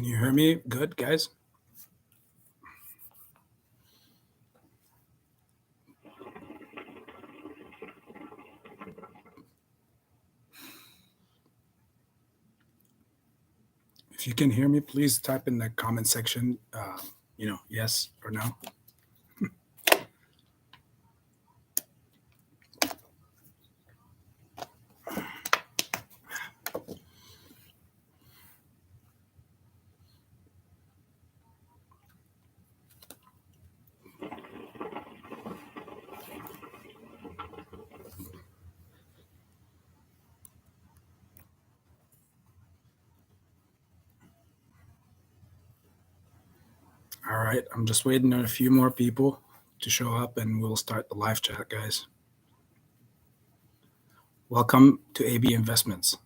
Can you hear me good, guys? If you can hear me, please type in the comment section, yes or no. All right, I'm just waiting on a few more people to show up and we'll start the live chat, guys. Welcome to AB Investments.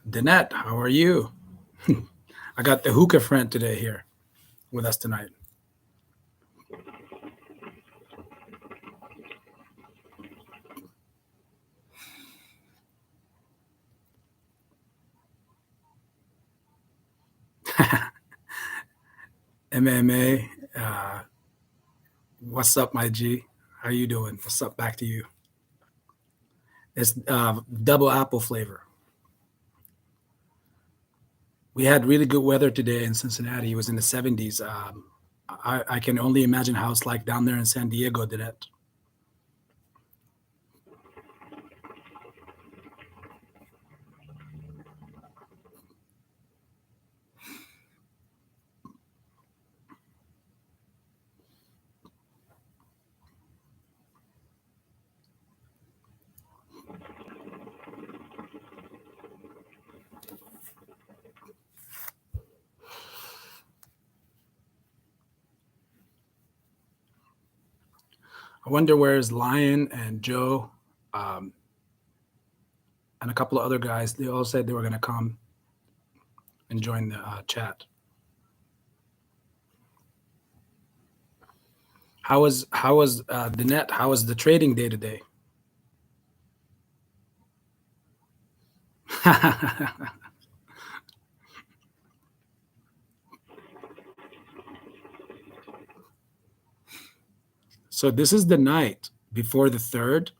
Danette, how are you? I got the hookah friend today here with us tonight. MMA, what's up, my G? How you doing? What's up? Back to you. It's double apple flavor. We had really good weather today in Cincinnati. It was in the 70s. I can only imagine how it's like down there in San Diego, Danette. I wonder where's Lion and Joe and a couple of other guys. They all said they were going to come and join the chat. How was the net? How was the trading day today? So this is the night before the 3rd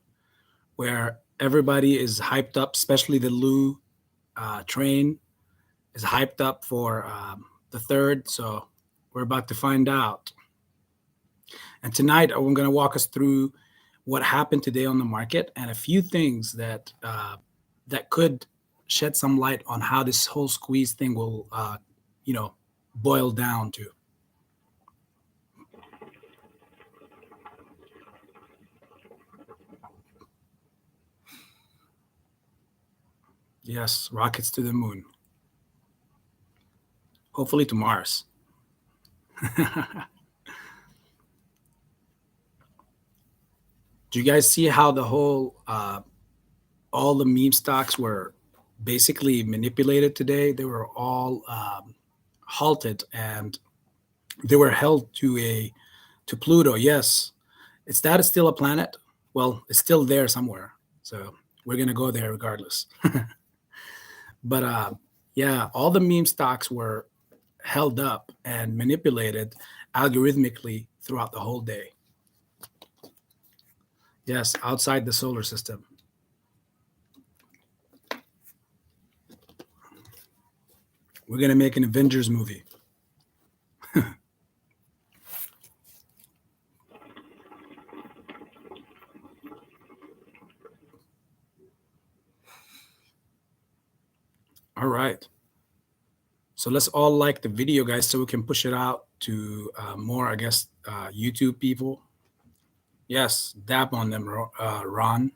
where everybody is hyped up, especially the Lou train is hyped up for the 3rd. So we're about to find out. And tonight I'm going to walk us through what happened today on the market and a few things that that could shed some light on how this whole squeeze thing will, boil down to. Yes, rockets to the moon. Hopefully to Mars. Do you guys see how the whole, all the meme stocks were basically manipulated today? They were all halted and they were held to Pluto. Yes, that is still a planet. Well, it's still there somewhere. So we're going to go there regardless. But yeah, all the meme stocks were held up and manipulated algorithmically throughout the whole day. Yes, outside the solar system. We're going to make an Avengers movie. All right. So let's all like the video, guys, so we can push it out to more, I guess, YouTube people. Yes, dab on them, Ron.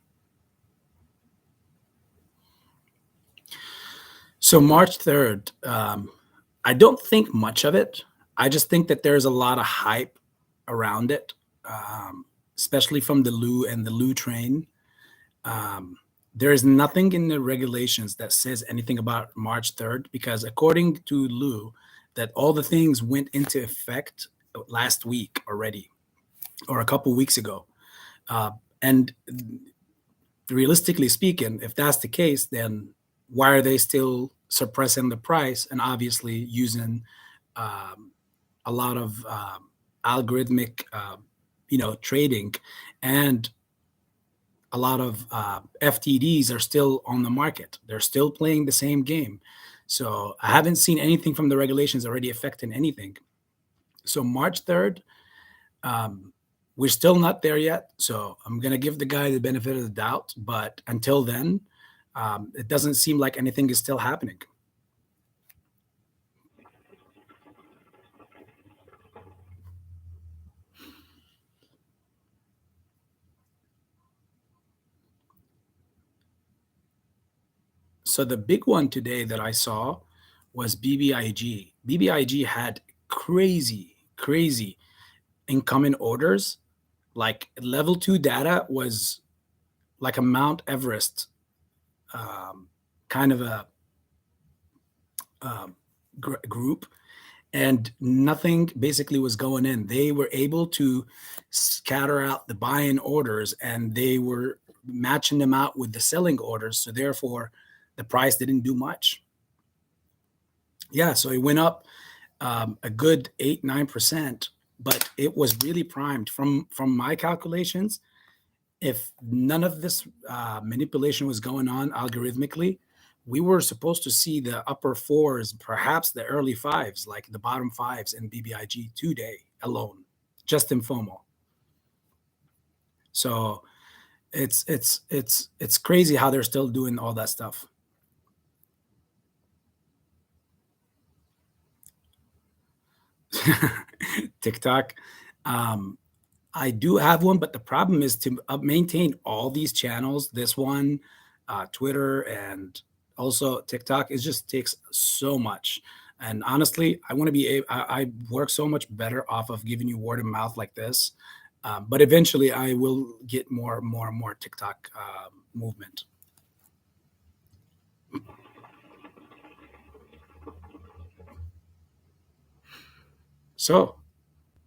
So March 3rd, I don't think much of it. I just think that there's a lot of hype around it, especially from the Lou and the Lou train. There is nothing in the regulations that says anything about March 3rd because according to Lou, that all the things went into effect last week already, or a couple weeks ago. And realistically speaking, if that's the case, then why are they still suppressing the price and obviously using a lot of algorithmic, trading, and a lot of FTDs are still on the market. They're still playing the same game. So I haven't seen anything from the regulations already affecting anything. So March 3rd, we're still not there yet. So I'm going to give the guy the benefit of the doubt. But until then, it doesn't seem like anything is still happening. So the big one today that I saw was bbig. bbig had crazy incoming orders. Like level 2 data was like a Mount Everest kind of a group, and nothing basically was going in. They were able to scatter out the buy-in orders, and they were matching them out with the selling orders. So therefore, the price didn't do much. Yeah, so it went up a good 8-9%, but it was really primed from my calculations. If none of this manipulation was going on algorithmically, we were supposed to see the upper fours, perhaps the early fives, like the bottom fives in bbig today alone, just in FOMO. So it's crazy how they're still doing all that stuff. TikTok. I do have one, but the problem is to maintain all these channels. This one, Twitter, and also TikTok. It just takes so much. And honestly, I want to be. I work so much better off of giving you word of mouth like this. But eventually, I will get more TikTok movement. So,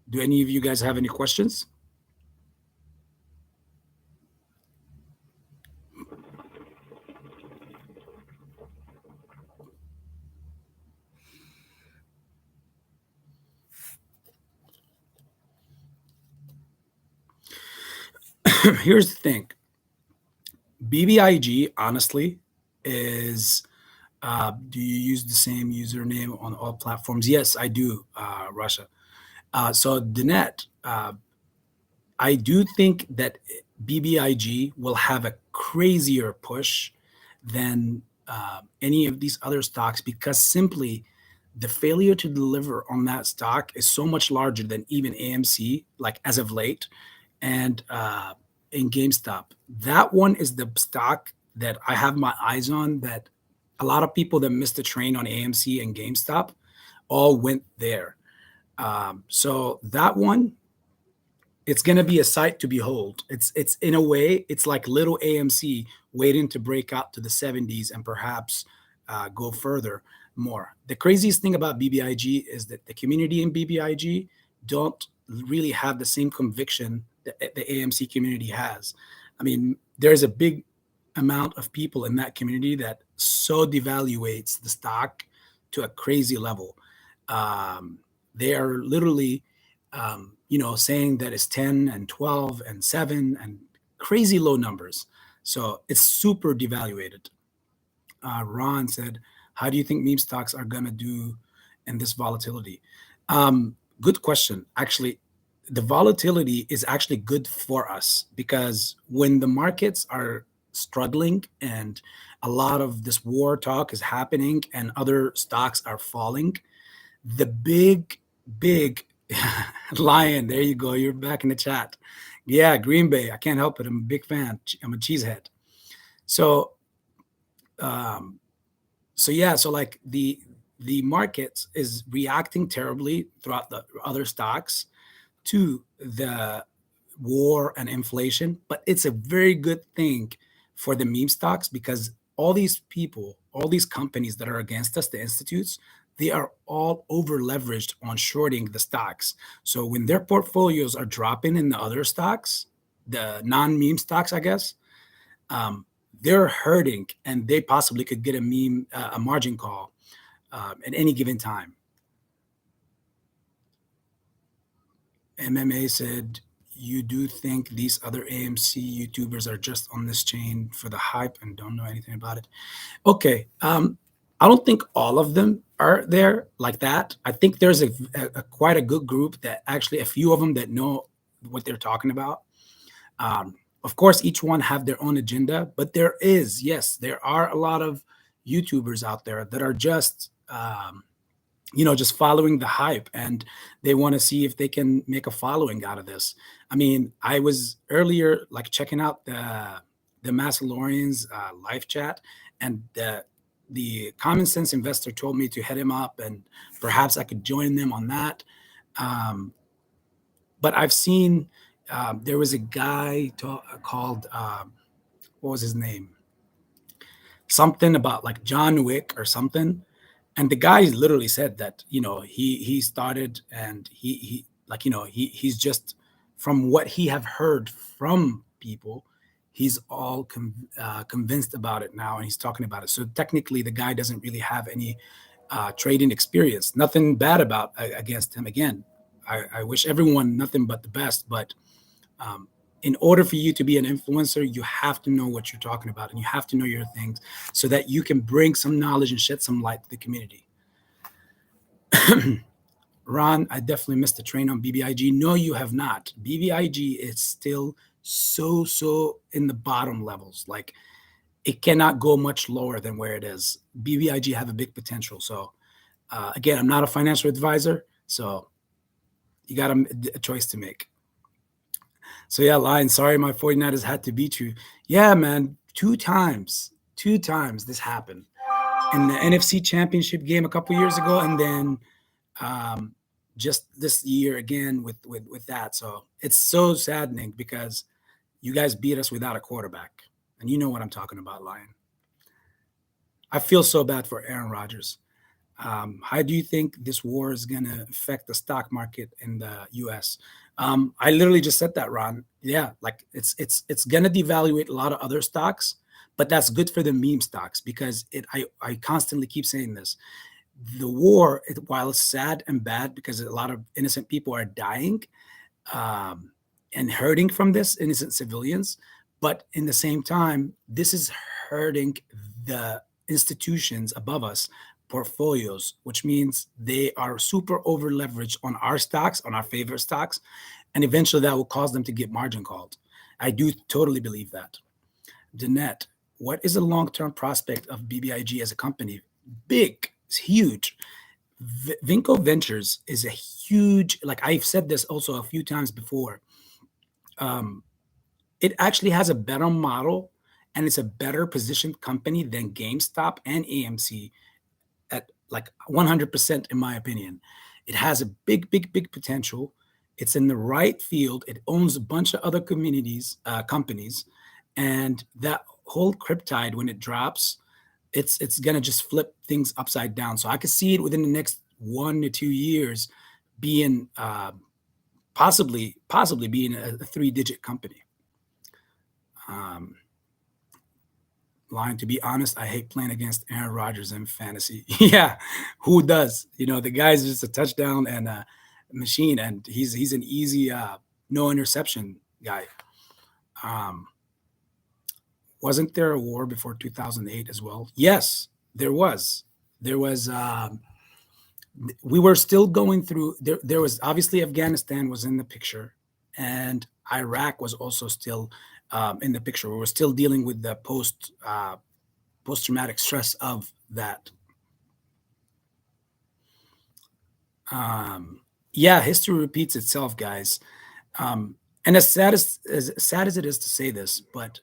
do any of you guys have any questions? Here's the thing. bbig, honestly, is do you use the same username on all platforms? Yes, I do, Russia. So Dinet, I do think that bbig will have a crazier push than any of these other stocks, because simply the failure to deliver on that stock is so much larger than even AMC, like as of late, and in GameStop. That one is the stock that I have my eyes on, that a lot of people that missed the train on AMC and GameStop all went there. So that one, it's going to be a sight to behold. It's in a way, it's like little AMC waiting to break out to the 70s and perhaps go further more. The craziest thing about bbig is that the community in bbig don't really have the same conviction that the AMC community has. I mean, there's a big amount of people in that community that so devaluates the stock to a crazy level. They are literally saying that it's 10 and 12 and 7 and crazy low numbers. So it's super devaluated. Ron said, how do you think meme stocks are going to do in this volatility? Good question. Actually, the volatility is actually good for us, because when the markets are struggling and a lot of this war talk is happening and other stocks are falling, the big lion, there you go, you're back in the chat. Yeah, Green Bay, I can't help it, I'm a big fan, I'm a cheesehead. So like the market is reacting terribly throughout the other stocks to the war and inflation, but it's a very good thing for the meme stocks, because all these people, all these companies that are against us, the institutes, they are all over leveraged on shorting the stocks. So when their portfolios are dropping in the other stocks, the non-meme stocks, I guess, um, they're hurting, and they possibly could get a margin call at any given time. MMA said, "You do think these other AMC YouTubers are just on this chain for the hype and don't know anything about it?" Okay, I don't think all of them are there like that. I think there's a quite a good group that actually, a few of them that know what they're talking about. Of course, each one have their own agenda, but yes, there are a lot of YouTubers out there that are just just following the hype, and they want to see if they can make a following out of this. I mean, I was earlier like checking out the Massalorians live chat, and the common sense investor told me to head him up, and perhaps I could join them on that. Um, but I've seen there was a guy called what was his name? Something about like John Wick or something, and the guy literally said that he started, and he like he's just, from what he have heard from people, he's all convinced about it now, and he's talking about it. So technically the guy doesn't really have any trading experience. Nothing bad about against him. Again, I wish everyone nothing but the best, but um, in order for you to be an influencer, you have to know what you're talking about, and you have to know your things, so that you can bring some knowledge and shed some light to the community. Ron, I definitely missed the train on BBIG. No, you have not. BBIG is still so in the bottom levels. Like, it cannot go much lower than where it is. BBIG have a big potential. So again, I'm not a financial advisor, so you got a choice to make. So yeah, Lion, sorry my 49ers had to beat you. Yeah, man, two times this happened in the NFC Championship game a couple years ago, and then um, just this year again with that. So it's so saddening because you guys beat us without a quarterback, and you know what I'm talking about, Lion. I feel so bad for Aaron Rodgers. How do you think this war is going to affect the stock market in the U.S.? I literally just said that, Ron. Yeah, like it's going to devaluate a lot of other stocks, but that's good for the meme stocks because I constantly keep saying this. The war, while it's sad and bad because a lot of innocent people are dying um, and hurting from this, innocent civilians, but in the same time, this is hurting the institutions above us portfolios, which means they are super over leveraged on our stocks, on our favorite stocks, and eventually that will cause them to get margin called. I do totally believe that. Danette, what is the long-term prospect of BBIG as a company? Big, it's huge. Vinco Ventures is a huge, like I've said this also a few times before. Um, it actually has a better model, and it's a better positioned company than GameStop and AMC at like 100% in my opinion. It has a big potential. It's in the right field. It owns a bunch of other companies, and that whole cryptide, when it drops, it's gonna just flip things upside down. So I could see it within the next 1 to 2 years being possibly being a 3-digit company. Line, to be honest, I hate playing against Aaron Rodgers in fantasy. Yeah, who does? The guy's just a touchdown and a machine, and he's an easy no interception guy. Um, wasn't there a war before 2008 as well? Yes, there was. There was. We were still going through. There was obviously Afghanistan was in the picture, and Iraq was also still in the picture. We were still dealing with the post-traumatic stress of that. Yeah, history repeats itself, guys. And as sad as it is to say this, but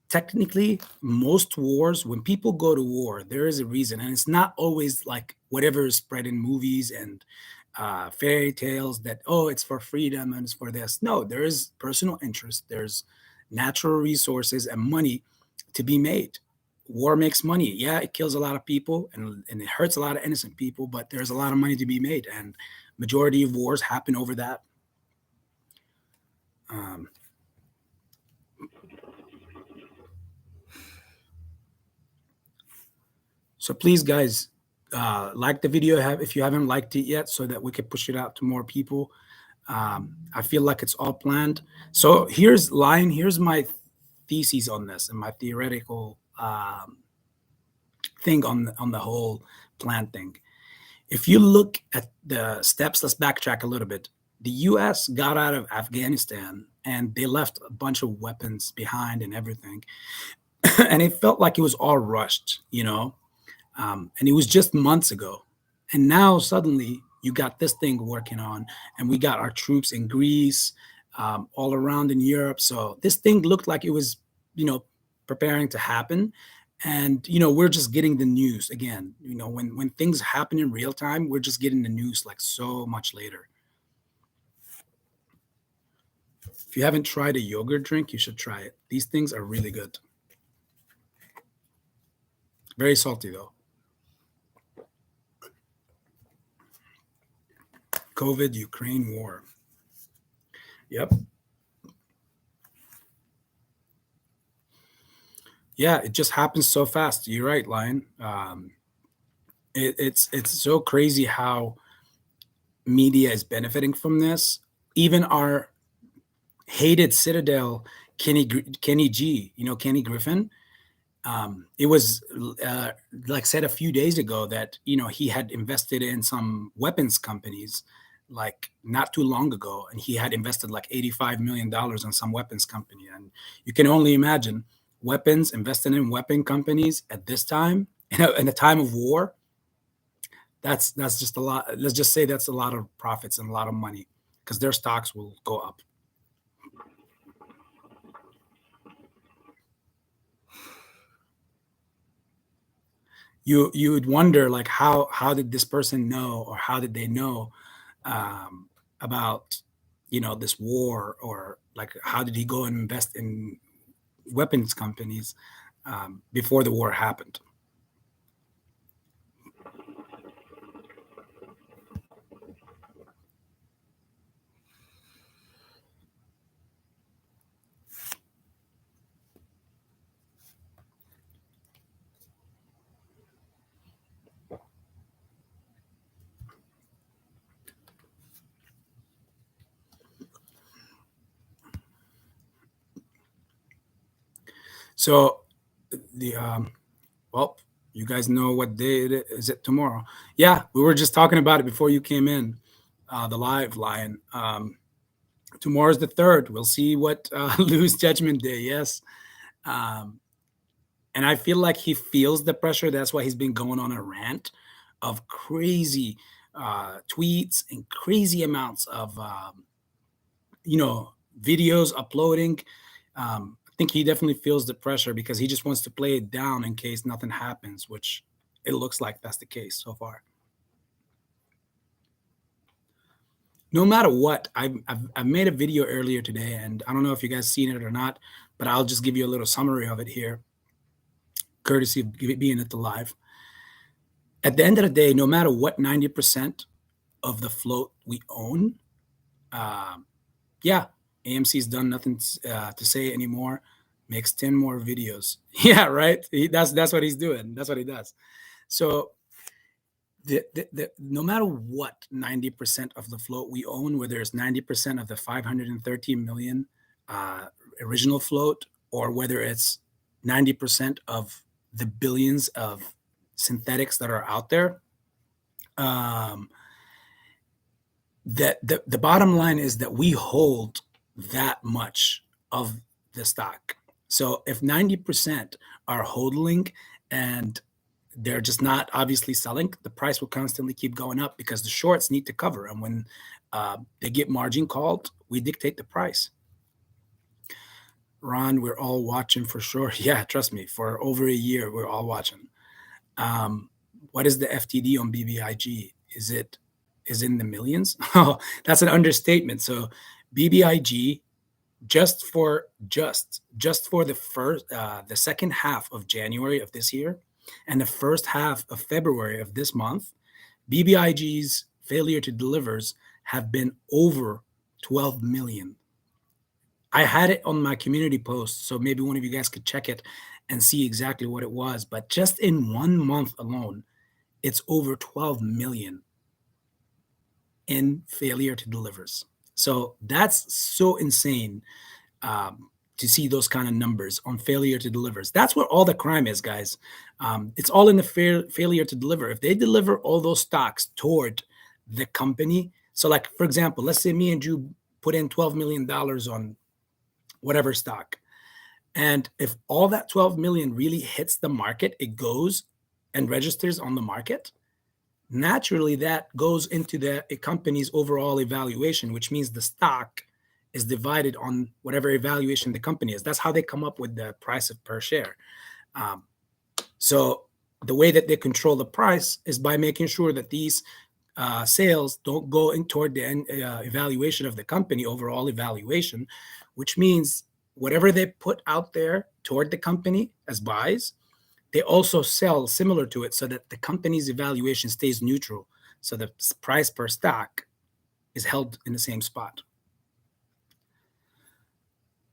technically, most wars, when people go to war, there is a reason, and it's not always like whatever is spread in movies and fairy tales that it's for freedom and it's for this. No, there is personal interest. There's natural resources and money to be made. war makes money. Yeah, it kills a lot of people and it hurts a lot of innocent people, but there's a lot of money to be made, and majority of wars happen over that. So please, guys, like the video if you haven't liked it yet, so that we can push it out to more people. I feel like it's all planned. So here's my thesis on this and my theoretical thing on the whole plan thing. If you look at the steps, let's backtrack a little bit. The U.S. got out of Afghanistan and they left a bunch of weapons behind and everything, and it felt like it was all rushed, and it was just months ago. And now suddenly you got this thing working on, and we got our troops in Greece, all around in Europe. So this thing looked like it was, preparing to happen. And, we're just getting the news again. When things happen in real time, we're just getting the news like so much later. If you haven't tried a yogurt drink, you should try it. These things are really good. Very salty though. COVID, Ukraine war. Yep. Yeah, it just happens so fast. You're right, Lion. It's so crazy how media is benefiting from this. Even our hated Citadel, Kenny G, Kenny Griffin. It was like said a few days ago that he had invested in some weapons companies like not too long ago, and he had invested like $85 million in some weapons company. And you can only imagine investing in weapon companies at this time in a time of war. That's just a lot. Let's just say that's a lot of profits and a lot of money, because their stocks will go up. You would wonder, like, how did this person know, or how did they know about this war, or like how did he go and invest in weapons companies before the war happened? So the well, you guys know what day it is. It tomorrow? Yeah, we were just talking about it before you came in, the live, Lion. Tomorrow's the 3rd. We'll see what Lou's Judgment Day. Yes. And I feel like he feels the pressure. That's why he's been going on a rant of crazy tweets and crazy amounts of videos uploading. I think he definitely feels the pressure because he just wants to play it down in case nothing happens, which it looks like that's the case so far. No matter what, I've made a video earlier today, and I don't know if you guys seen it or not, but I'll just give you a little summary of it here, courtesy of being at the live. At the end of the day, no matter what 90% of the float we own, yeah, AMC's done nothing to say anymore. Makes 10 more videos. Yeah, right. That's what he's doing. That's what he does. So no matter what 90% of the float we own, whether it's 90% of the 513 million original float, or whether it's 90% of the billions of synthetics that are out there, the bottom line is that we hold that much of the stock. So if 90% are hodling and they're just not obviously selling, the price will constantly keep going up because the shorts need to cover. And when they get margin called, we dictate the price. Ron, we're all watching for sure. Yeah, trust me, for over a year, we're all watching. What is the FTD on bbig? Is in the millions? Oh, that's an understatement. So bbig just for the second half of January of this year and the first half of February of this month, BBIG's failure to delivers have been over 12 million. I had it on my community post, so maybe one of you guys could check it and see exactly what it was. But just in 1 month alone, it's over 12 million in failure to delivers. So that's so insane to see those kind of numbers on failure to delivers. That's where all the crime is, guys. It's all in the failure to deliver. If they deliver all those stocks toward the company, so like for example, let's say me and you put in $12 million on whatever stock, and if all that 12 million really hits the market, it goes and registers on the market. Naturally, that goes into the company's overall evaluation, which means the stock is divided on whatever evaluation the company is. That's how they come up with the price of per share. So the way that they control the price is by making sure that these sales don't go in toward the evaluation of the company, overall evaluation, which means whatever they put out there toward the company as buys, they also sell similar to it so that the company's evaluation stays neutral. So the price per stock is held in the same spot.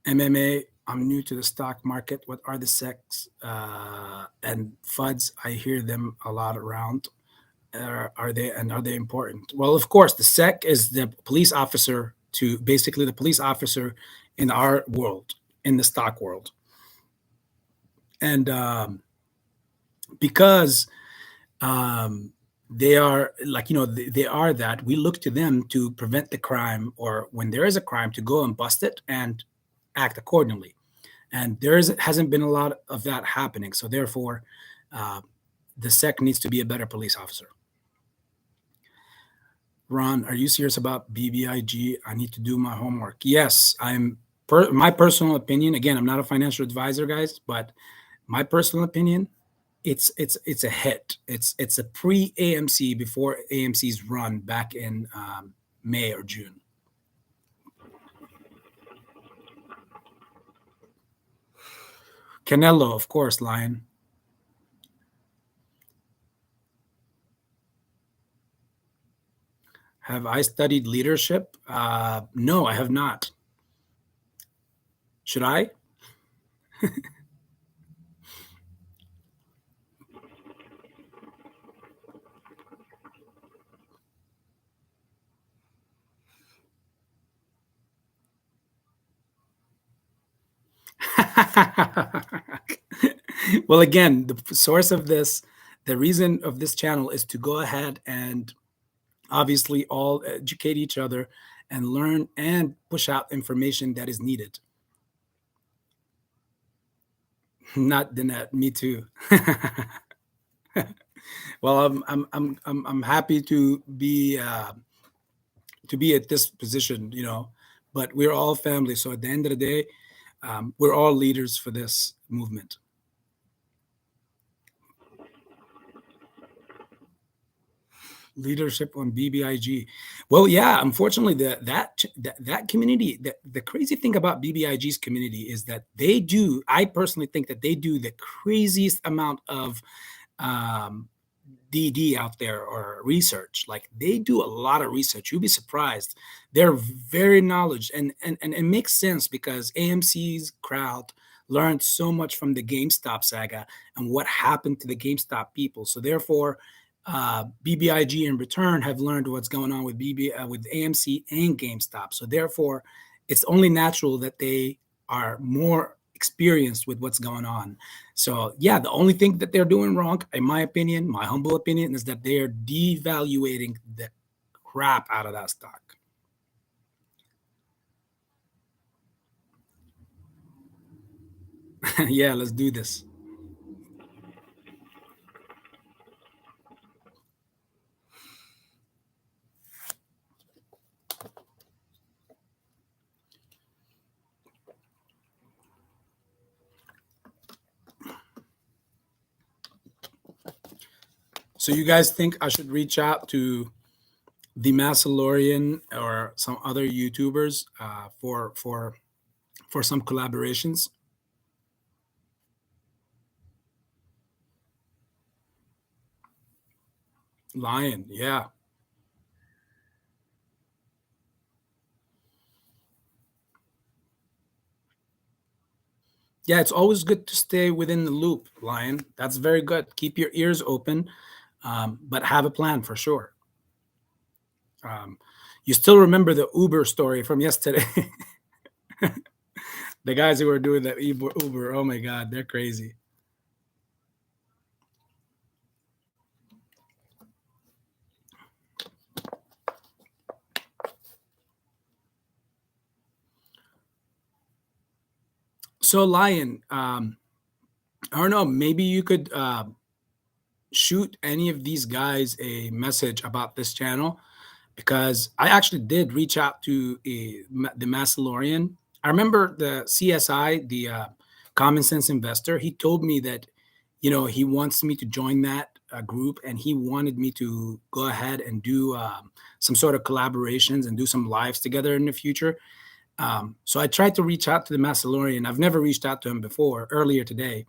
MMA, I'm new to the stock market. What are the SECs and FUDs? I hear them a lot around. Are they important? Well, of course, the SEC is the police officer to basically the police officer in our world, in the stock world. And because they are like, they are that, we look to them to prevent the crime, or when there is a crime, to go and bust it and act accordingly. And hasn't been a lot of that happening. So therefore, the SEC needs to be a better police officer. Ron, are you serious about BBIG? I need to do my homework. Yes, my personal opinion, again, I'm not a financial advisor, guys, but my personal opinion, it's a hit. It's a pre-AMC before AMC's run back in May or June. Canelo, of course, Lion. Have I studied leadership? No, I have not. Should I? Well, again, the source of this, the reason of this channel is to go ahead and obviously all educate each other and learn and push out information that is needed. Not the net, me too. Well, I'm happy to be at this position, but we're all family. So at the end of the day, we're all leaders for this movement. Leadership on BBIG. Well, yeah, unfortunately, that community, the crazy thing about BBIG's community is that I personally think that they do the craziest amount of DD out there, or research. Like, they do a lot of research. You'll be surprised. They're very knowledge, and it makes sense because AMC's crowd learned so much from the GameStop saga and what happened to the GameStop people. So therefore, BBIG in return have learned what's going on with with AMC and GameStop. So therefore, it's only natural that they are more experienced with what's going on. So yeah, the only thing that they're doing wrong, in my opinion, my humble opinion, is that they're devaluating the crap out of that stock. Yeah, let's do this. So you guys think I should reach out to the Massalorian or some other YouTubers for for some collaborations. Lion, yeah. Yeah, it's always good to stay within the loop, Lion. That's very good. Keep your ears open, but have a plan for sure. Um, you still remember the Uber story from yesterday? The guys who were doing that Uber, oh my God, they're crazy. So, Lion, I don't know, maybe you could shoot any of these guys a message about this channel because I actually did reach out to the Massalorian. I remember the CSI, the Common Sense Investor. He told me that, he wants me to join that group, and he wanted me to go ahead and do some sort of collaborations and do some lives together in the future. So I tried to reach out to the Massalorian. I've never reached out to him before. Earlier today,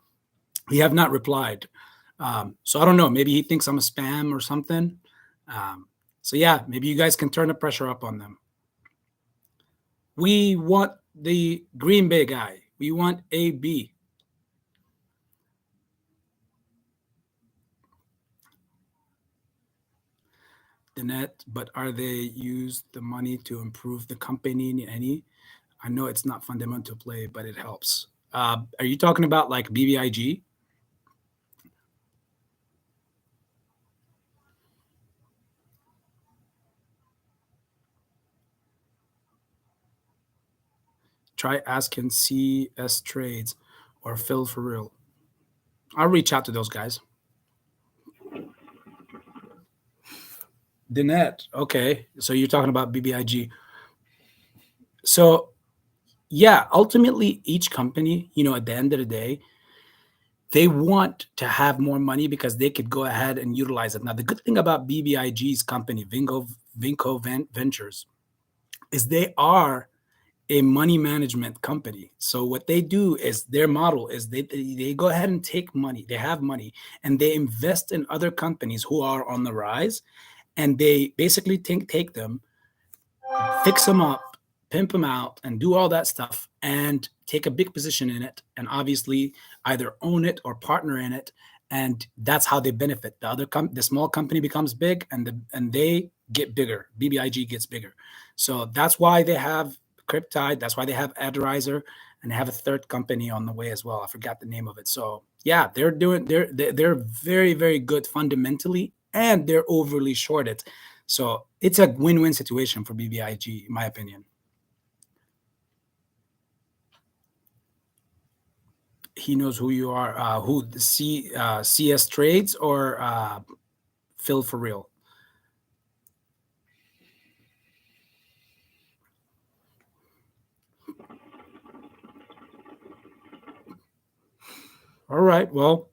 he have not replied. So I don't know. Maybe he thinks I'm a spam or something. So yeah, maybe you guys can turn the pressure up on them. We want the Green Bay guy. We want AB. The net, but are they use the money to improve the company in any? I know it's not fundamental play, but it helps. Are you talking about like bbig? Try asking CS trades or Phil for real. I'll reach out to those guys. The net. Okay. So you're talking about bbig. So yeah, ultimately each company, at the end of the day, they want to have more money because they could go ahead and utilize it. Now, the good thing about BBIG's company, Vinco Ventures, is they are a money management company. So what they do is their model is they go ahead and take money. They have money and they invest in other companies who are on the rise, and they basically take them, fix them up, pimp them out, and do all that stuff, and take a big position in it, and obviously either own it or partner in it, and that's how they benefit. The small company becomes big, and they get bigger. BBIG gets bigger, so that's why they have Cryptide. That's why they have Aderizer, and they have a third company on the way as well. I forgot the name of it. So yeah, they're very very good fundamentally, and they're overly shorted. So it's a win-win situation for BBIG, in my opinion. He knows who you are. Who the CS trades or Phil for real? All right. Well,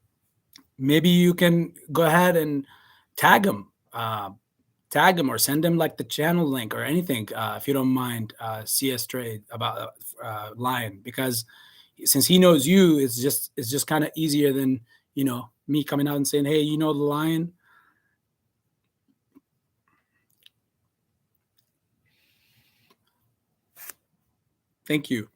maybe you can go ahead and tag him. Tag him or send him like the channel link or anything if you don't mind. CS trade about Lion, because since he knows you, it's just kind of easier than me coming out and saying, hey, the Lion. Thank you.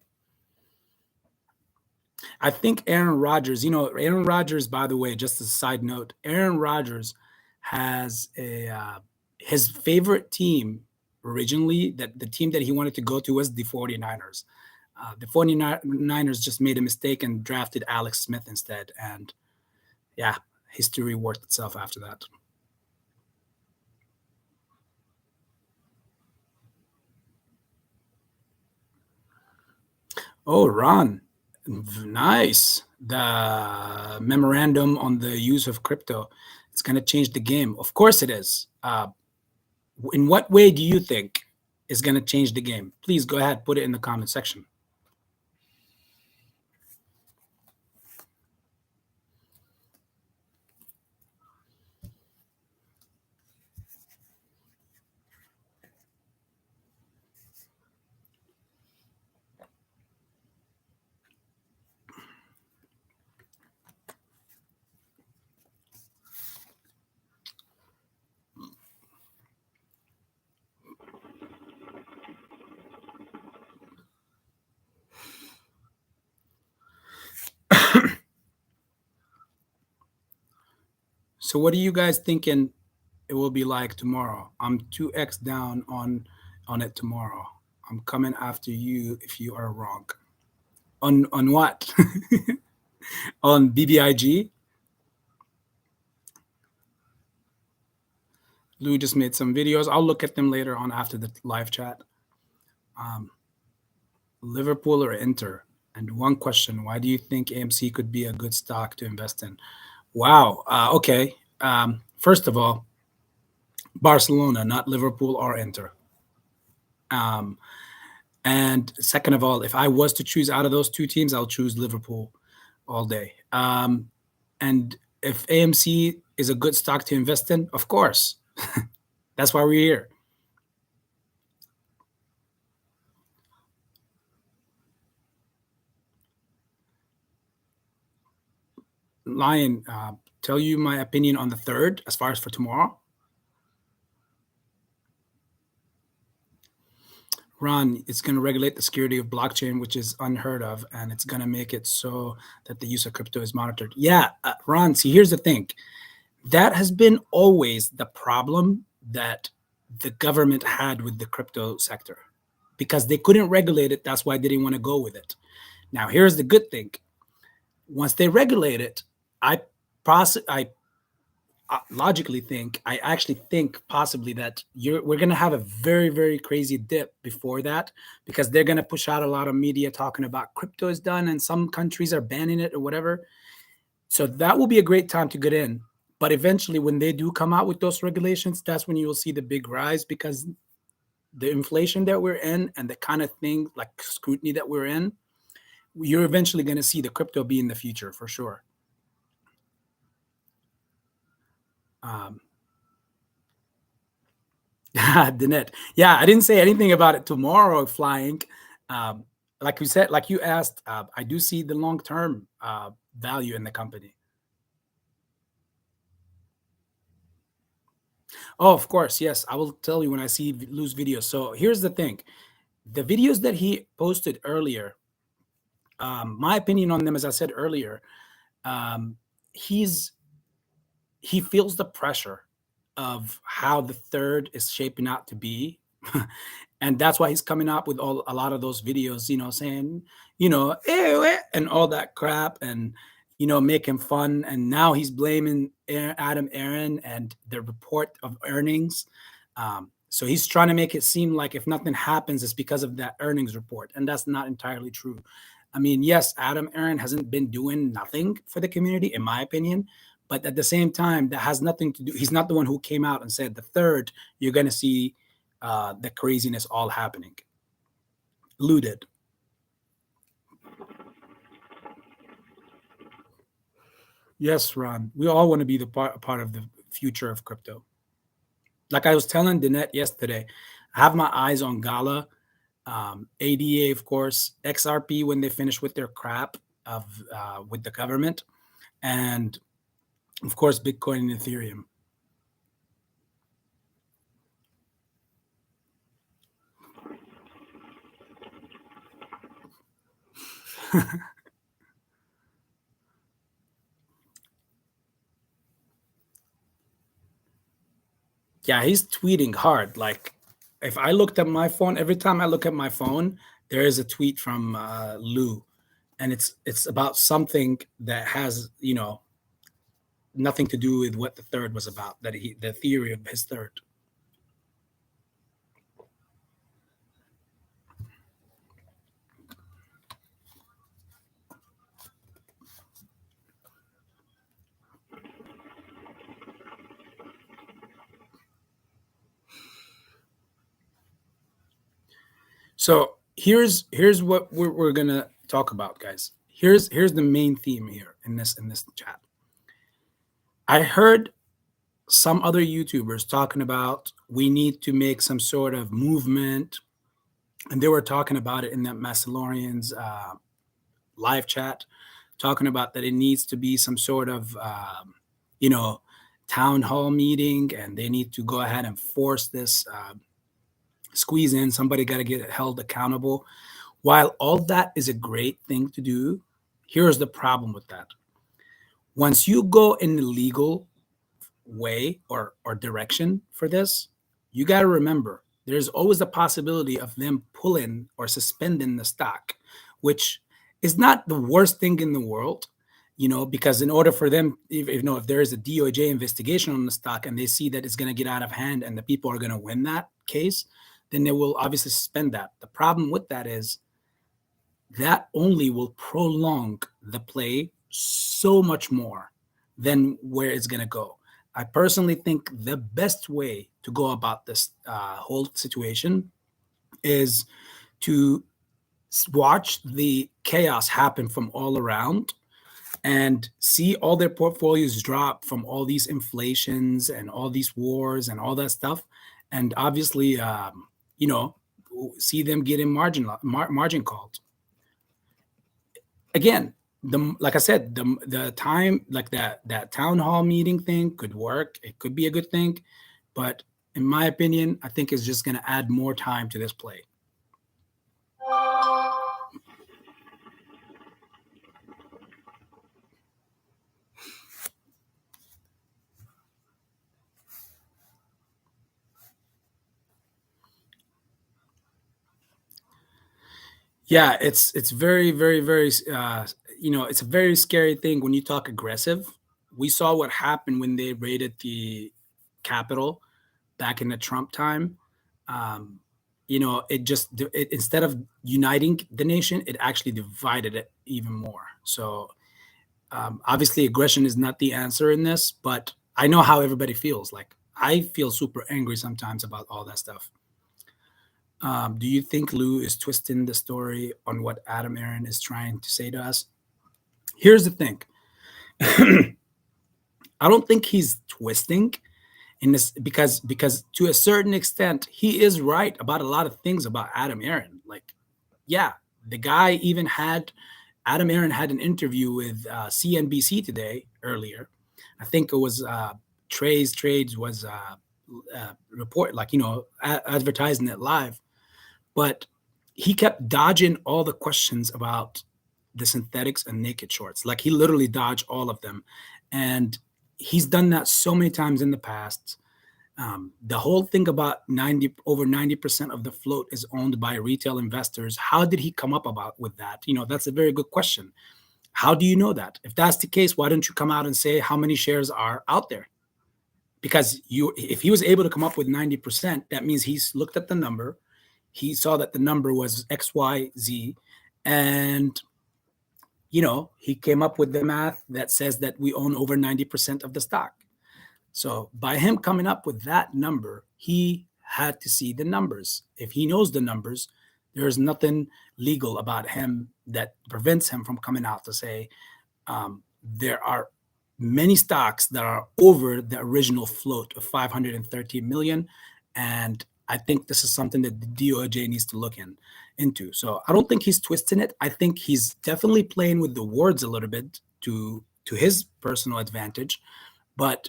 I think Aaron Rodgers, Aaron Rodgers, by the way, just as a side note, Aaron Rodgers has his favorite team originally, that the team that he wanted to go to was the 49ers. The 49ers just made a mistake and drafted Alex Smith instead. And yeah, history worked itself after that. Oh, Ron, nice. The memorandum on the use of crypto. It's going to change the game. Of course it is. In what way do you think is going to change the game? Please go ahead, put it in the comment section. So what are you guys thinking it will be like tomorrow? I'm 2x down on it tomorrow. I'm coming after you if you are wrong. On what? On bbig? Lou just made some videos. I'll look at them later on after the live chat. Liverpool or Inter? And one question: why do you think AMC could be a good stock to invest in? Wow. Okay. First of all, Barcelona, not Liverpool or Inter. And second of all, if I was to choose out of those two teams, I'll choose Liverpool all day. And if AMC is a good stock to invest in, of course. That's why we're here. Lion, tell you my opinion on the third as far as for tomorrow. Ron, it's going to regulate the security of blockchain, which is unheard of, and it's going to make it so that the use of crypto is monitored. Yeah, Ron, see, here's the thing. That has been always the problem that the government had with the crypto sector because they couldn't regulate it. That's why they didn't want to go with it. Now, here's the good thing. Once they regulate it, I logically think, I actually think possibly that we're going to have a very, very crazy dip before that because they're going to push out a lot of media talking about crypto is done and some countries are banning it or whatever. So that will be a great time to get in. But eventually, when they do come out with those regulations, that's when you will see the big rise because the inflation that we're in and the kind of thing like scrutiny that we're in, you're eventually going to see the crypto be in the future for sure. The net. Yeah, I didn't say anything about it tomorrow flying. Like you said, like you asked, I do see the long-term value in the company. Oh, of course, yes. I will tell you when I see Lou's videos. So here's the thing. The videos that he posted earlier, my opinion on them, as I said earlier, he feels the pressure of how the third is shaping out to be. And that's why he's coming up with a lot of those videos, saying, and all that crap and, making fun. And now he's blaming Adam Aaron and the report of earnings. So he's trying to make it seem like if nothing happens, it's because of that earnings report. And that's not entirely true. I mean, yes, Adam Aaron hasn't been doing nothing for the community, in my opinion. But at the same time, that has nothing to do. He's not the one who came out and said the third, you're going to see the craziness all happening. Looted. Yes, Ron. We all want to be the part of the future of crypto. Like I was telling Danette yesterday, I have my eyes on Gala, ADA, of course, XRP when they finish with their crap of with the government, and of course, Bitcoin and Ethereum. Yeah, he's tweeting hard. Like, if I looked at my phone, every time I look at my phone, there is a tweet from Lou, and it's about something that has nothing to do with what the third was about. The theory of his third. So here's what we're gonna talk about, guys. Here's the main theme here in this chat. I heard some other YouTubers talking about we need to make some sort of movement, and they were talking about it in that Macellorian's live chat, talking about that it needs to be some sort of town hall meeting, and they need to go ahead and force this. Squeeze in, somebody got to get held accountable. While all that is a great thing to do, here's the problem with that. Once you go in the legal way or direction for this, you got to remember there's always a possibility of them pulling or suspending the stock, which is not the worst thing in the world, because in order for them, if there is a DOJ investigation on the stock and they see that it's going to get out of hand and the people are going to win that case, then they will obviously suspend that. The problem with that is that only will prolong the play so much more than where it's going to go. I personally think the best way to go about this whole situation is to watch the chaos happen from all around and see all their portfolios drop from all these inflations and all these wars and all that stuff. And obviously, see them getting margin called. Again, like I said, the time, like that town hall meeting thing could work. It could be a good thing, but in my opinion, I think it's just going to add more time to this play. Yeah, it's very, very, very, it's a very scary thing when you talk aggressive. We saw what happened when they raided the Capitol back in the Trump time. Um, instead of uniting the nation, it actually divided it even more. So obviously, aggression is not the answer in this, but I know how everybody feels. Like I feel super angry sometimes about all that stuff. Do you think Lou is twisting the story on what Adam Aaron is trying to say to us? Here's the thing. I don't think he's twisting in this because to a certain extent he is right about a lot of things about Adam Aaron. Like, yeah, the guy even had Adam Aaron had an interview with CNBC today earlier. I think it was Trades was report advertising it live. But he kept dodging all the questions about the synthetics and naked shorts. Like he literally dodged all of them. And he's done that so many times in the past. The whole thing about over 90% of the float is owned by retail investors. How did he come up with that? That's a very good question. How do you know that? If that's the case, why don't you come out and say how many shares are out there? Because if he was able to come up with 90%, that means he's looked at the number. He saw that the number was XYZ, and he came up with the math that says that we own over 90% of the stock. So by him coming up with that number, he had to see the numbers. If he knows the numbers, there's nothing legal about him that prevents him from coming out to say there are many stocks that are over the original float of 513 million, and I think this is something that the DOJ needs to look into. So I don't think he's twisting it. I think he's definitely playing with the words a little bit to his personal advantage, but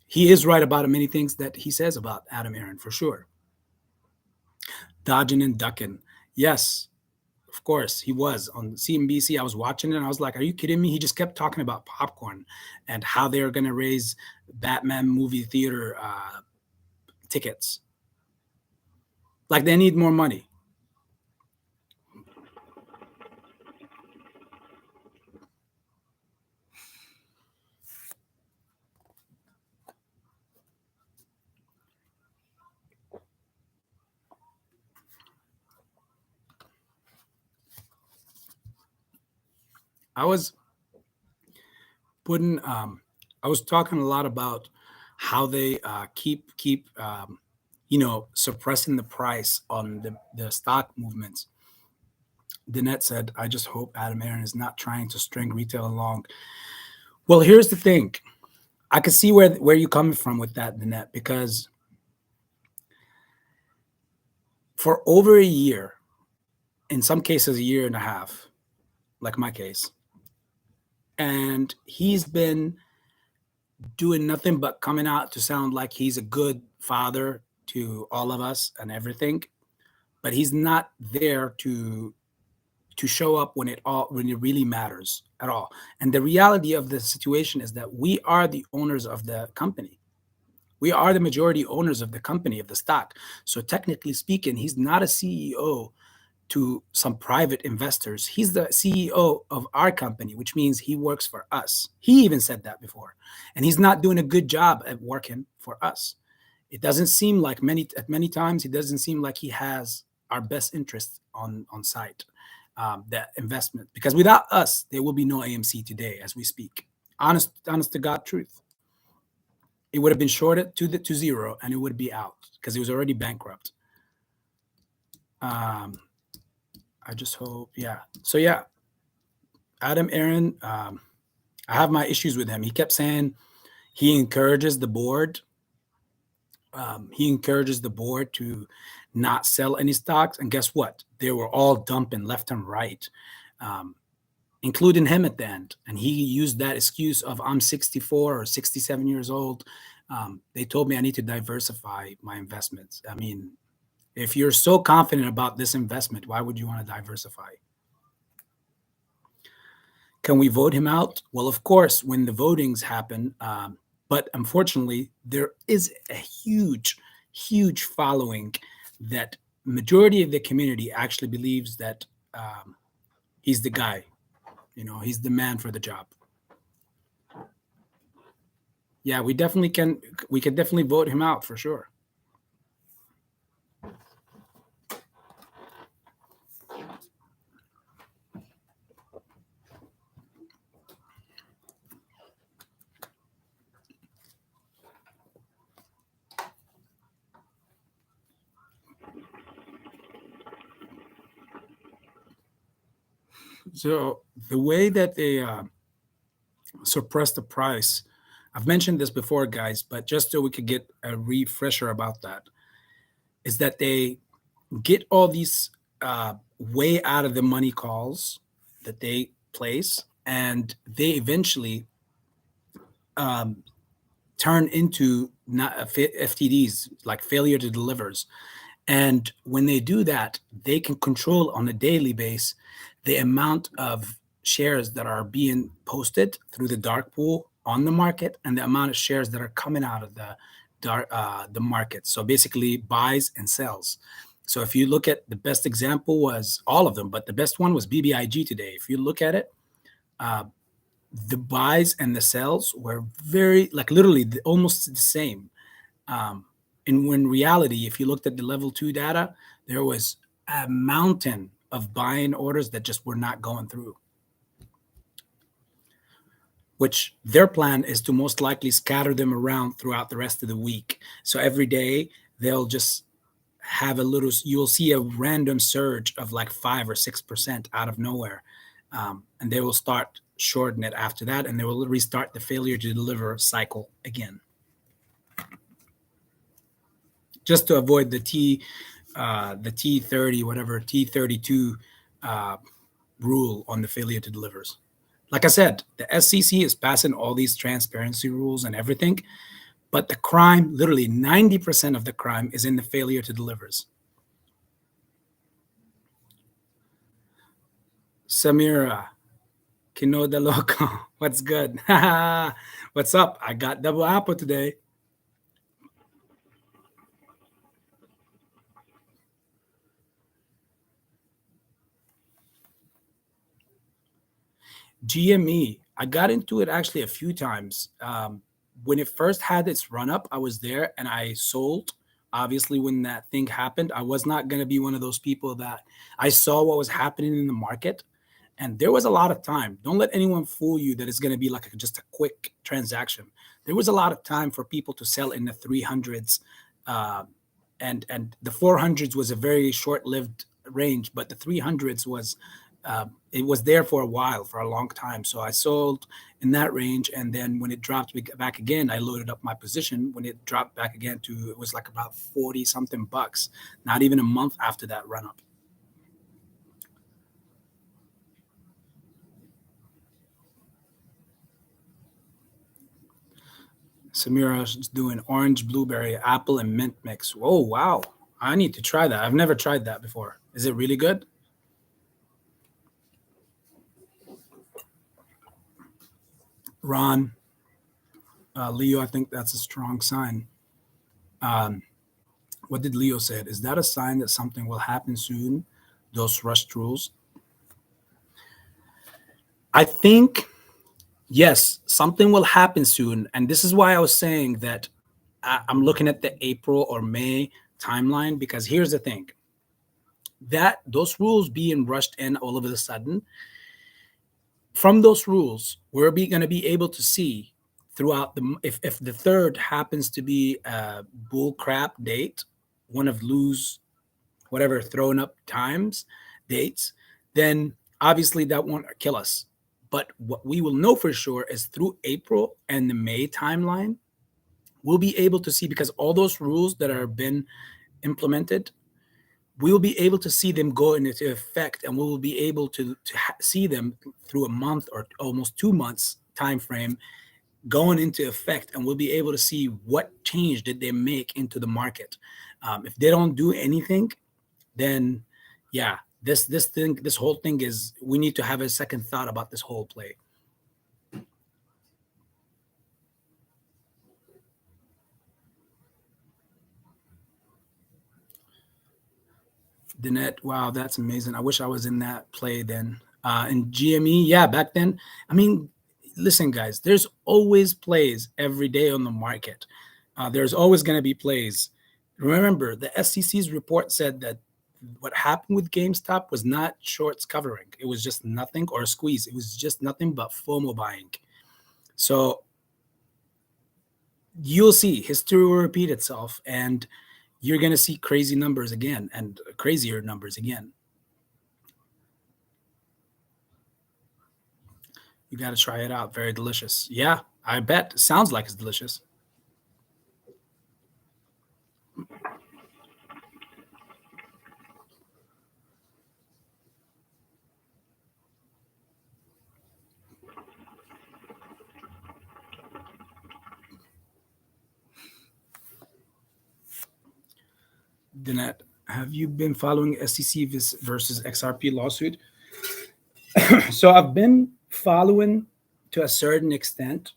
he is right about many things that he says about Adam Aaron, for sure. Dodging and ducking. Yes, of course, he was on CNBC. I was watching it and I was like, are you kidding me? He just kept talking about popcorn and how they're going to raise Batman movie theater tickets. Like they need more money. I was talking a lot about how they keep suppressing the price on the stock movements. Danette said, I just hope Adam Aaron is not trying to string retail along. Well, here's the thing. I can see where you're coming from with that, Danette, because for over a year, in some cases a year and a half, like my case, and he's been doing nothing but coming out to sound like he's a good father to all of us and everything, but he's not there to show up when it really matters at all. And the reality of the situation is that we are the owners of the company. We are the majority owners of the company, of the stock. So technically speaking, he's not a CEO to some private investors. He's the CEO of our company, which means he works for us. He even said that before. And he's not doing a good job at working for us. It doesn't seem like at many times, it doesn't seem like he has our best interest on sight, that investment. Because without us, there will be no AMC today as we speak. Honest to God truth. It would have been shorted to zero and it would be out because it was already bankrupt. I just hope, yeah. So yeah, Adam Aaron, I have my issues with him. He kept saying he encourages the board. He encourages the board to not sell any stocks. And guess what? They were all dumping left and right, including him at the end. And he used that excuse of I'm 64 or 67 years old. They told me I need to diversify my investments. I mean, if you're so confident about this investment, why would you want to diversify? Can we vote him out? Well, of course, when the votings happen. But unfortunately, there is a huge, huge following that majority of the community actually believes that he's the guy. You know, he's the man for the job. Yeah, we definitely can. We can definitely vote him out for sure. So the way that they suppress the price, I've mentioned this before, guys, but just so we could get a refresher about that, is that they get all these way out of the money calls that they place, and they eventually turn into not FTDs, like failure to delivers. And when they do that, they can control on a daily basis the amount of shares that are being posted through the dark pool on the market and the amount of shares that are coming out of the market. So basically buys and sells. So if you look at the best example was all of them, but the best one was bbig today. If you look at it, the buys and the sells were very, like literally almost the same. And when reality, if you looked at the level 2 data, there was a mountain of buying orders that just were not going through, which their plan is to most likely scatter them around throughout the rest of the week. So every day they'll just have a little, you'll see a random surge of like 5 or 6% out of nowhere. And they will start shorting it after that, and they will restart the failure to deliver cycle again, just to avoid the T30, whatever, T32 rule on the failure to delivers. Like I said, the SEC is passing all these transparency rules and everything, but the crime, literally 90% of the crime is in the failure to delivers. Samira, Kino de Loco, what's good? What's up? I got double apple today. GME, I got into it actually a few times. When it first had its run up, I was there and I sold. Obviously, when that thing happened, I was not going to be one of those people that I saw what was happening in the market. And there was a lot of time. Don't let anyone fool you that it's going to be like just a quick transaction. There was a lot of time for people to sell in the 300s. And the 400s was a very short-lived range, but the 300s was it was there for a while, for a long time. So I sold in that range, and then when it dropped back again, I loaded up my position. When it dropped back again to, it was like about 40 something bucks, not even a month after that run up. Samira's doing orange, blueberry, apple, and mint mix. Oh, wow. I need to try that. I've never tried that before. Is it really good? Ron, Leo, I think that's a strong sign. What did Leo said? Is that a sign that something will happen soon? Those rushed rules. I think yes, something will happen soon, and this is why I was saying that I'm looking at the April or May timeline, because here's the thing: that those rules being rushed in all of a sudden, from those rules, we're going to be able to see throughout if the third happens to be a bull crap date, one of lose whatever thrown up times dates, then obviously that won't kill us. But what we will know for sure is through April and the May timeline, we'll be able to see, because all those rules that are been implemented, we will be able to see them go into effect, and we will be able to see them through a month or almost 2 months time frame going into effect, and we'll be able to see what change did they make into the market. If they don't do anything, then yeah, this whole thing is, we need to have a second thought about this whole play. Danette, wow, that's amazing. I wish I was in that play then. In GME, yeah, back then. I mean, listen, guys, there's always plays every day on the market. There's always going to be plays. Remember, the SEC's report said that what happened with GameStop was not shorts covering. It was just nothing, or a squeeze. It was just nothing but FOMO buying. So you'll see history will repeat itself, and you're going to see crazy numbers again and crazier numbers again. You got to try it out. Very delicious. Yeah, I bet. Sounds like it's delicious. Danette, have you been following SEC versus XRP lawsuit? So I've been following to a certain extent.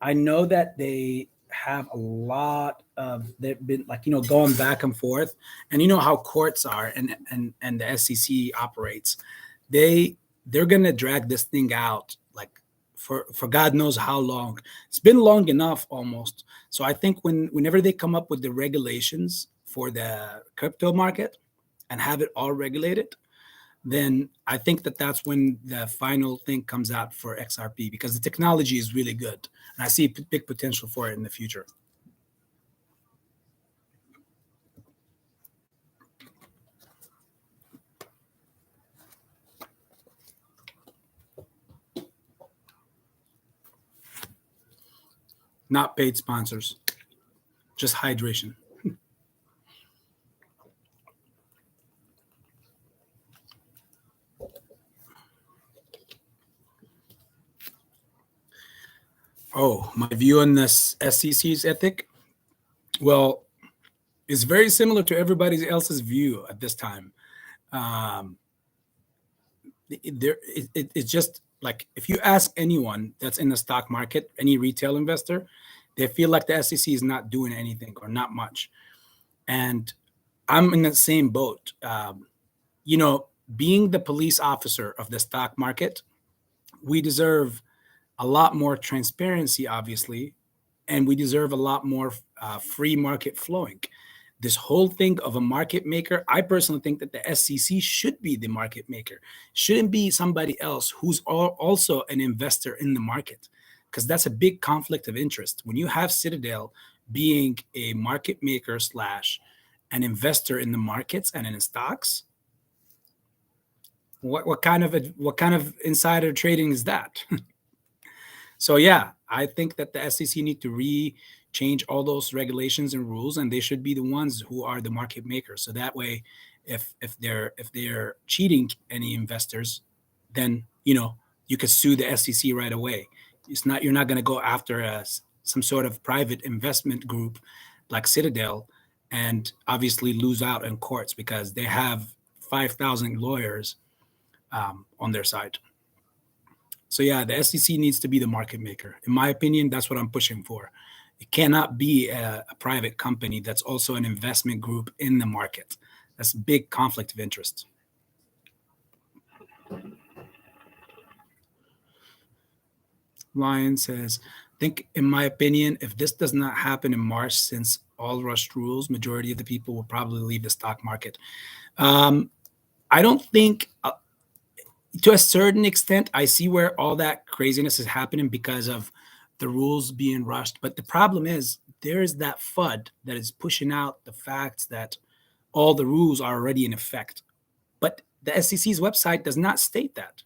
I know that they have a lot of, they've been like, going back and forth, and you know how courts are, and the SEC operates. They're gonna drag this thing out like for God knows how long. It's been long enough almost. So I think whenever they come up with the regulations for the crypto market and have it all regulated, then I think that that's when the final thing comes out for XRP, because the technology is really good, and I see big potential for it in the future. Not paid sponsors, just hydration. Oh, my view on this SEC's ethic? Well, it's very similar to everybody else's view at this time. Um, it's just like, if you ask anyone that's in the stock market, any retail investor, they feel like the SEC is not doing anything or not much. And I'm in the same boat. Being the police officer of the stock market, we deserve a lot more transparency, obviously, and we deserve a lot more free market flowing. This whole thing of a market maker, I personally think that the SEC should be the market maker, shouldn't be somebody else who's also an investor in the market, because that's a big conflict of interest. When you have Citadel being a market maker slash an investor in the markets and in stocks, what kind of insider trading is that? So yeah, I think that the SEC need to change all those regulations and rules, and they should be the ones who are the market makers. So that way, if they're cheating any investors, then you could sue the SEC right away. You're not going to go after some sort of private investment group like Citadel and obviously lose out in courts because they have 5,000 lawyers on their side. So yeah, the SEC needs to be the market maker. In my opinion, that's what I'm pushing for. It cannot be a private company that's also an investment group in the market. That's a big conflict of interest. Lion says, I think, in my opinion, if this does not happen in March, since all rushed rules, majority of the people will probably leave the stock market. I don't think, to a certain extent, I see where all that craziness is happening because of the rules being rushed. But the problem is there is that FUD that is pushing out the facts that all the rules are already in effect. But the SEC's website does not state that.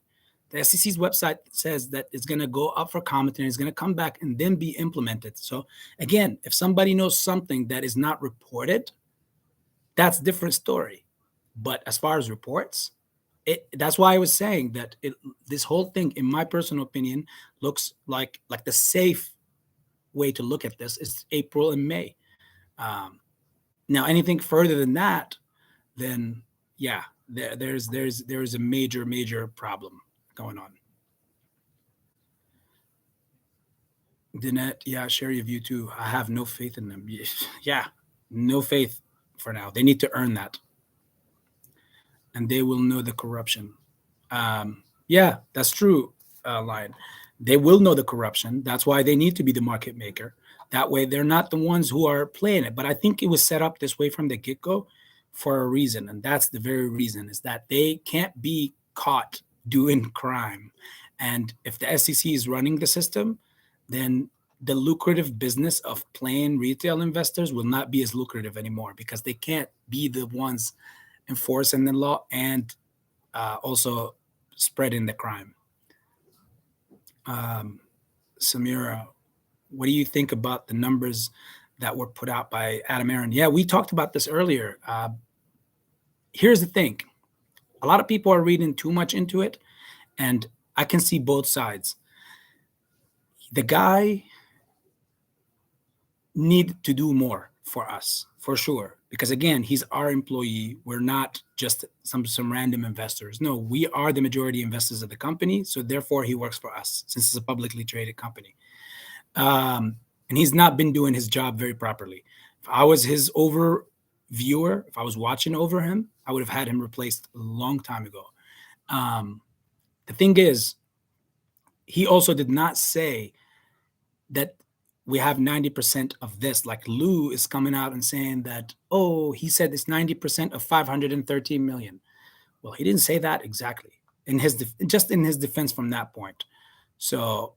The SEC's website says that it's going to go up for comment and it's going to come back and then be implemented. So again, if somebody knows something that is not reported, that's a different story. But as far as reports, that's why I was saying that this whole thing, in my personal opinion, looks like the safe way to look at this is April and May. Now, anything further than that, then yeah, there's a major problem going on. Dinette, yeah, share your view too. I have no faith in them. Yeah, no faith for now. They need to earn that, and they will know the corruption. Yeah, that's true, Lion. They will know the corruption. That's why they need to be the market maker. That way, they're not the ones who are playing it. But I think it was set up this way from the get-go for a reason, and that's the very reason, is that they can't be caught doing crime. And if the SEC is running the system, then the lucrative business of playing retail investors will not be as lucrative anymore because they can't be the ones enforcing the law and also spreading the crime. Samira, what do you think about the numbers that were put out by Adam Aaron? Yeah, we talked about this earlier. Here's the thing. A lot of people are reading too much into it, and I can see both sides. The guy need to do more for us, for sure. Because again, he's our employee. We're not just some random investors. No, we are the majority investors of the company. So therefore, he works for us since it's a publicly traded company. And he's not been doing his job very properly. If I was his overviewer, if I was watching over him, I would have had him replaced a long time ago. The thing is, he also did not say that we have 90% of this. Like Lou is coming out and saying that, oh, he said it's 90% of 513 million. Well, he didn't say that exactly in his just in his defense from that point. So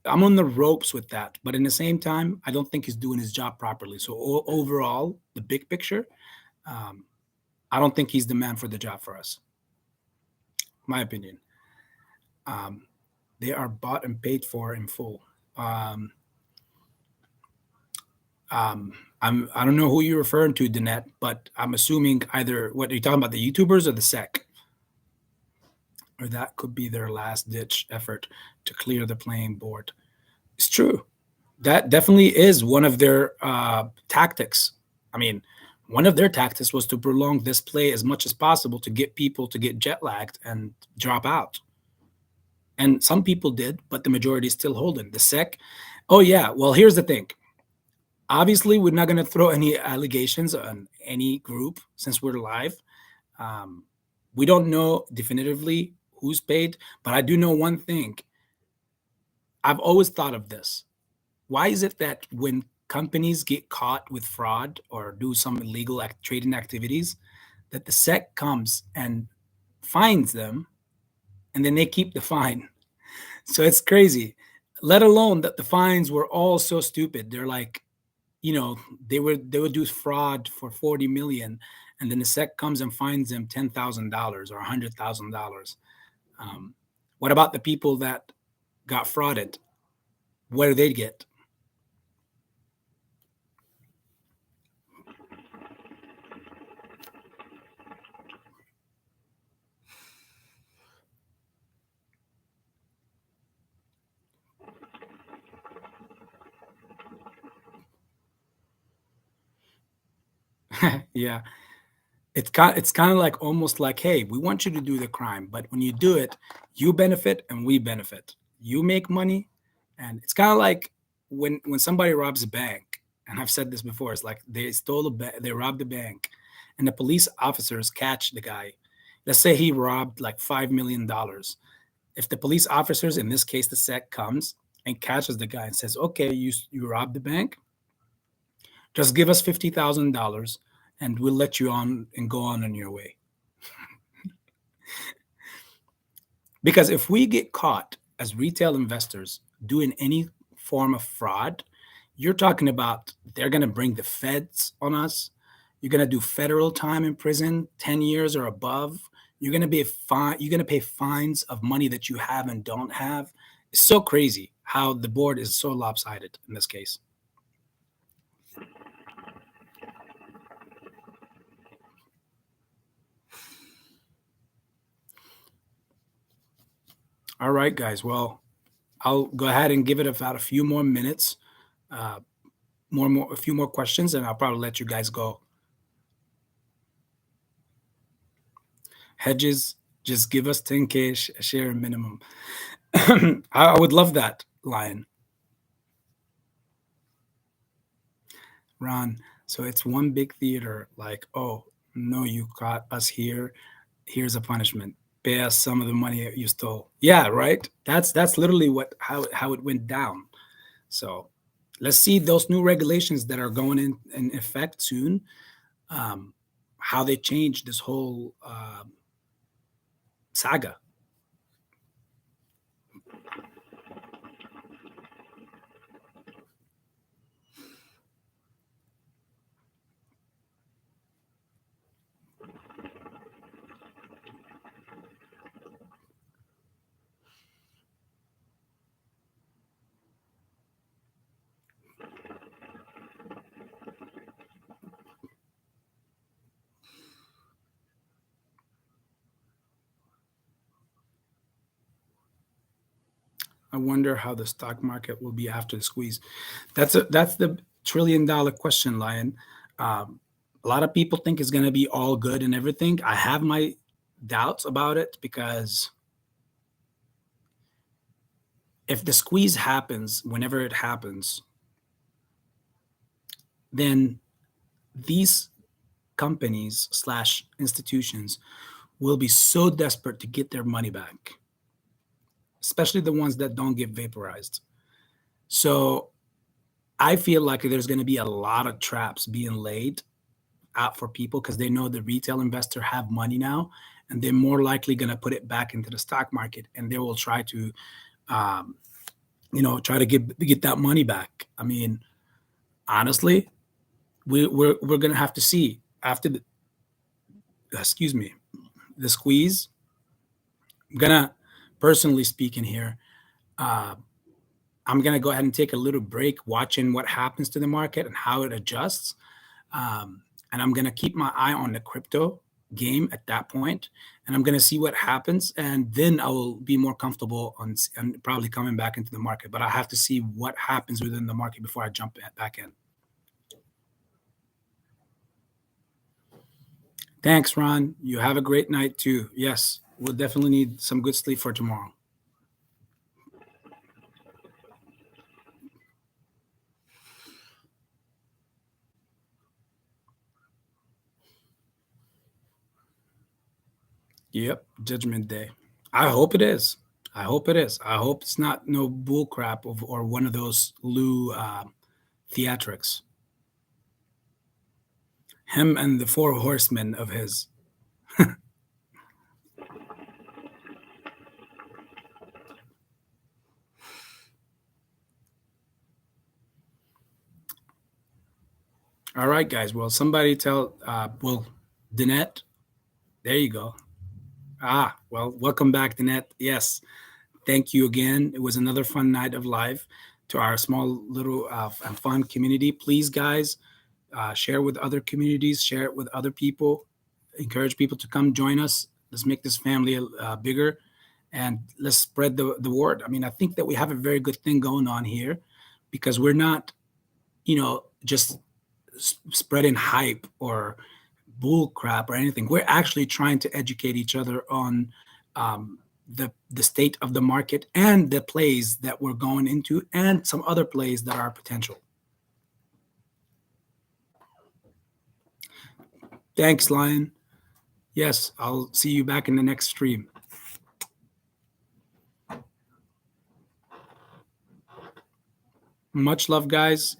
I'm on the ropes with that, but in the same time, I don't think he's doing his job properly. So overall, the big picture, I don't think he's the man for the job for us. My opinion. They are bought and paid for in full. I don't know who you're referring to, Danette, but I'm assuming either what are you talking about, the YouTubers or the SEC? Or that could be their last ditch effort to clear the playing board. It's true. That definitely is one of their tactics. I mean, one of their tactics was to prolong this play as much as possible to get people to get jet lagged and drop out. And some people did, but the majority is still holding. The SEC, oh yeah, well, here's the thing. Obviously, we're not going to throw any allegations on any group since we're live. We don't know definitively who's paid, but I do know one thing. I've always thought of this. Why is it that when companies get caught with fraud or do some illegal trading activities, that the SEC comes and fines them, and then they keep the fine? So it's crazy, let alone that the fines were all so stupid. They're like, they would do fraud for 40 million, and then the SEC comes and fines them $10,000 or $100,000. What about the people that got frauded? What do they get? Yeah. It's kind of like almost like, hey, we want you to do the crime, but when you do it, you benefit and we benefit. You make money, and it's kind of like when somebody robs a bank, and I've said this before, it's like they robbed the bank, and the police officers catch the guy. Let's say he robbed like $5 million. If the police officers, in this case the SEC, comes and catches the guy and says, "Okay, you robbed the bank. Just give us $50,000, and we'll let you on and go on your way." Because if we get caught as retail investors doing any form of fraud, you're talking about they're going to bring the feds on us. You're going to do federal time in prison, 10 years or above. You're going to be fine. You're going to pay fines of money that you have and don't have. It's so crazy how the board is so lopsided in this case. All right, guys. Well, I'll go ahead and give it about a few more minutes, a few more questions, and I'll probably let you guys go. Hedges, just give us 10K share minimum. I would love that, Lion. Ron, so it's one big theater, like, oh, no, you caught us here. Here's a punishment. Pay us some of the money you stole. Yeah, right. That's literally how it went down. So let's see those new regulations that are going in effect soon. How they change this whole saga. I wonder how the stock market will be after the squeeze. That's the $1 trillion question, Lion. A lot of people think it's going to be all good and everything. I have my doubts about it because if the squeeze happens, whenever it happens, then these companies slash institutions will be so desperate to get their money back, especially the ones that don't get vaporized. So I feel like there's going to be a lot of traps being laid out for people because they know the retail investor have money now, and they're more likely going to put it back into the stock market, and they will try to, try to get that money back. I mean, honestly, we're going to have to see after the, excuse me, the squeeze. I'm gonna, personally speaking here, uh, I'm gonna go ahead and take a little break watching what happens to the market and how it adjusts. And I'm gonna keep my eye on the crypto game at that point, and I'm gonna see what happens, and then I will be more comfortable on probably coming back into the market. But I have to see what happens within the market before I jump back in. Thanks, Ron. You have a great night too. Yes, we'll definitely need some good sleep for tomorrow. Yep, Judgment Day. I hope it is. I hope it is. I hope it's not no bull crap or one of those Lou theatrics. Him and the four horsemen of his. All right, guys. Well, somebody tell, Danette, there you go. Well, welcome back, Danette. Yes, thank you again. It was another fun night of live to our small little and fun community. Please, guys, share with other communities, share it with other people, encourage people to come join us. Let's make this family bigger, and let's spread the word. I mean, I think that we have a very good thing going on here because we're not, just spreading hype or bull crap or anything. We're actually trying to educate each other on the state of the market and the plays that we're going into and some other plays that are potential. Thanks, Lion. Yes, I'll see you back in the next stream. Much love, guys.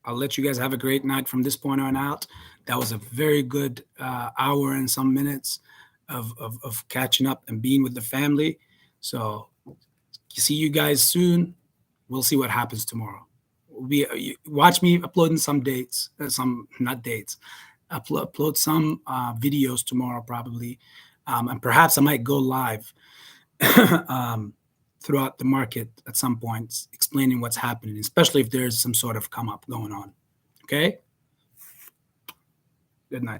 I'll let you guys have a great night from this point on out. That was a very good hour and some minutes of catching up and being with the family. So see you guys soon. We'll see what happens tomorrow. Watch me uploading some dates, not dates. Upload some videos tomorrow probably, and perhaps I might go live throughout the market at some point, explaining what's happening, especially if there's some sort of come up going on. Okay? Good night.